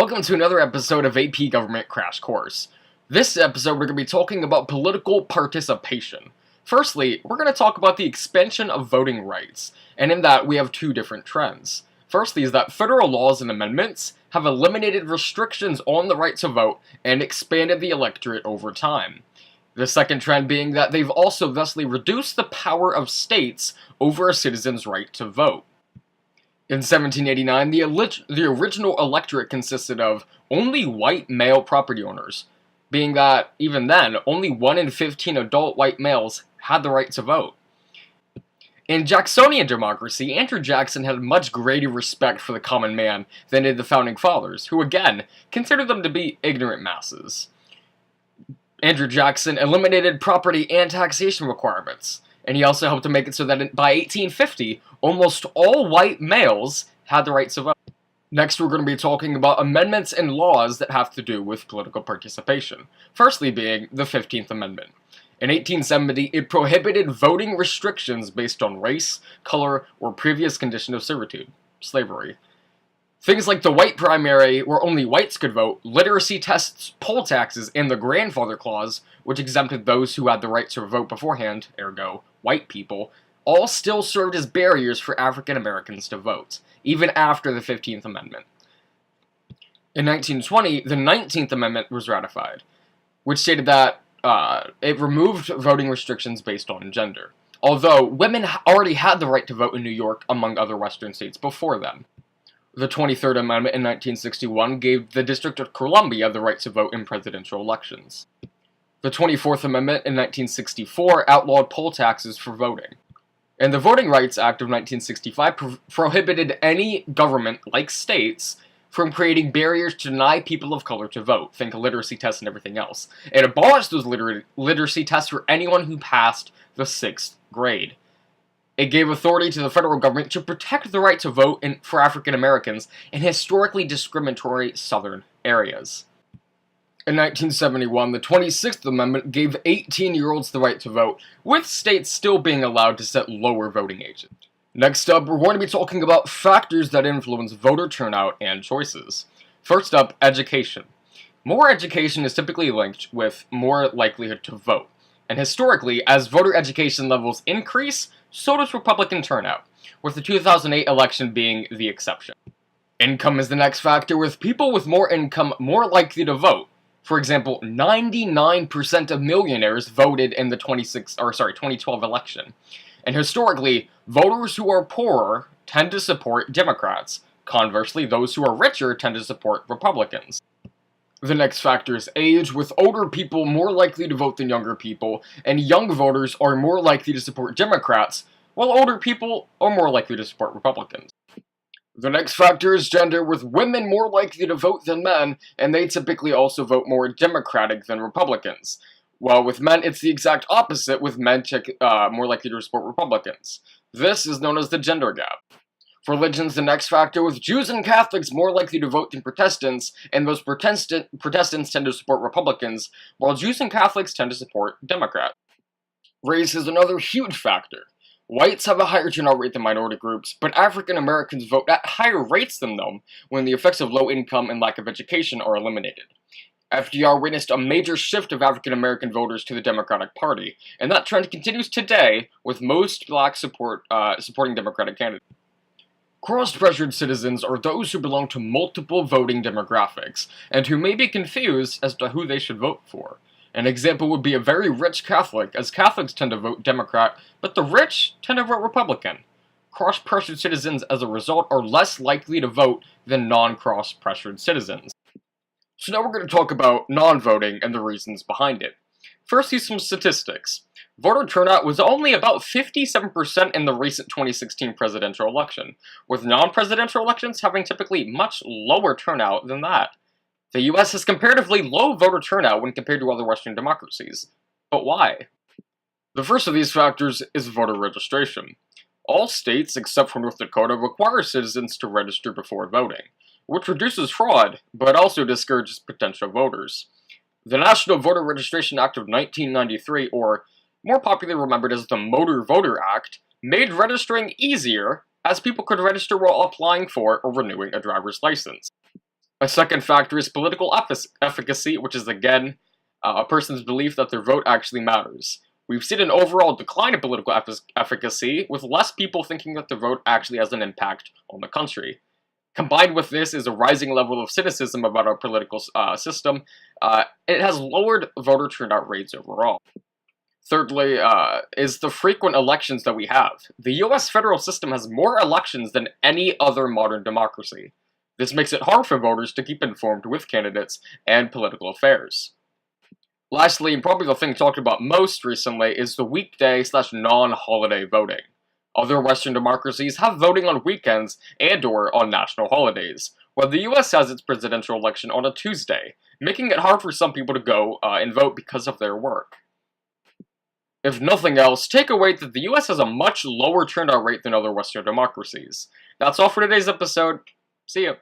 Welcome to another episode of AP Government Crash Course. This episode we're going to be talking about political participation. Firstly, we're going to talk about the expansion of voting rights, and in that we have two different trends. Firstly is that federal laws and amendments have eliminated restrictions on the right to vote and expanded the electorate over time. The second trend being that they've also thusly reduced the power of states over a citizen's right to vote. In 1789, the original electorate consisted of only white male property owners, being that, even then, only 1 in 15 adult white males had the right to vote. In Jacksonian democracy, Andrew Jackson had much greater respect for the common man than did the Founding Fathers, who again considered them to be ignorant masses. Andrew Jackson eliminated property and taxation requirements, and he also helped to make it so that by 1850, almost all white males had the right to vote. Next, we're going to be talking about amendments and laws that have to do with political participation. Firstly being the 15th Amendment. In 1870, it prohibited voting restrictions based on race, color, or previous condition of servitude, slavery. Things like the white primary, where only whites could vote, literacy tests, poll taxes, and the grandfather clause, which exempted those who had the right to vote beforehand, ergo, white people, all still served as barriers for African Americans to vote, even after the 15th Amendment. In 1920, the 19th Amendment was ratified, which stated that it removed voting restrictions based on gender, although women already had the right to vote in New York, among other western states, before then. The 23rd Amendment in 1961 gave the District of Columbia the right to vote in presidential elections. The 24th Amendment in 1964 outlawed poll taxes for voting. And the Voting Rights Act of 1965 prohibited any government, like states, from creating barriers to deny people of color to vote, think literacy tests and everything else. It abolished those literacy tests for anyone who passed the 6th grade. It gave authority to the federal government to protect the right to vote for African Americans in historically discriminatory southern areas. In 1971, the 26th Amendment gave 18-year-olds the right to vote, with states still being allowed to set lower voting ages. Next up, we're going to be talking about factors that influence voter turnout and choices. First up, education. More education is typically linked with more likelihood to vote. And historically, as voter education levels increase, so does Republican turnout, with the 2008 election being the exception. Income is the next factor, with people with more income more likely to vote. For example, 99% of millionaires voted in the 2012 election. And historically, voters who are poorer tend to support Democrats. Conversely, those who are richer tend to support Republicans. The next factor is age, with older people more likely to vote than younger people, and young voters are more likely to support Democrats, while older people are more likely to support Republicans. The next factor is gender, with women more likely to vote than men, and they typically also vote more Democratic than Republicans. While with men, it's the exact opposite, with men more likely to support Republicans. This is known as the gender gap. For religions, the next factor, with Jews and Catholics more likely to vote than Protestants, and those Protestants tend to support Republicans, while Jews and Catholics tend to support Democrats. Race is another huge factor. Whites have a higher turnout rate than minority groups, but African Americans vote at higher rates than them when the effects of low income and lack of education are eliminated. FDR witnessed a major shift of African American voters to the Democratic Party, and that trend continues today, with most blacks supporting Democratic candidates. Cross-pressured citizens are those who belong to multiple voting demographics, and who may be confused as to who they should vote for. An example would be a very rich Catholic, as Catholics tend to vote Democrat, but the rich tend to vote Republican. Cross-pressured citizens, as a result, are less likely to vote than non-cross-pressured citizens. So now we're going to talk about non-voting and the reasons behind it. First, here's some statistics. Voter turnout was only about 57% in the recent 2016 presidential election, with non-presidential elections having typically much lower turnout than that. The US has comparatively low voter turnout when compared to other Western democracies. But why? The first of these factors is voter registration. All states, except for North Dakota, require citizens to register before voting, which reduces fraud, but also discourages potential voters. The National Voter Registration Act of 1993, or more popularly remembered as the Motor Voter Act, made registering easier, as people could register while applying for or renewing a driver's license. A second factor is political efficacy, which is again a person's belief that their vote actually matters. We've seen an overall decline in political efficacy, with less people thinking that their vote actually has an impact on the country. Combined with this is a rising level of cynicism about our political system. It has lowered voter turnout rates overall. Thirdly, is the frequent elections that we have. The US federal system has more elections than any other modern democracy. This makes it hard for voters to keep informed with candidates and political affairs. Lastly, and probably the thing talked about most recently, is the weekday/non-holiday voting. Other Western democracies have voting on weekends and/or on national holidays, while the US has its presidential election on a Tuesday, making it hard for some people to go and vote because of their work. If nothing else, take away that the US has a much lower turnout rate than other Western democracies. That's all for today's episode. See ya.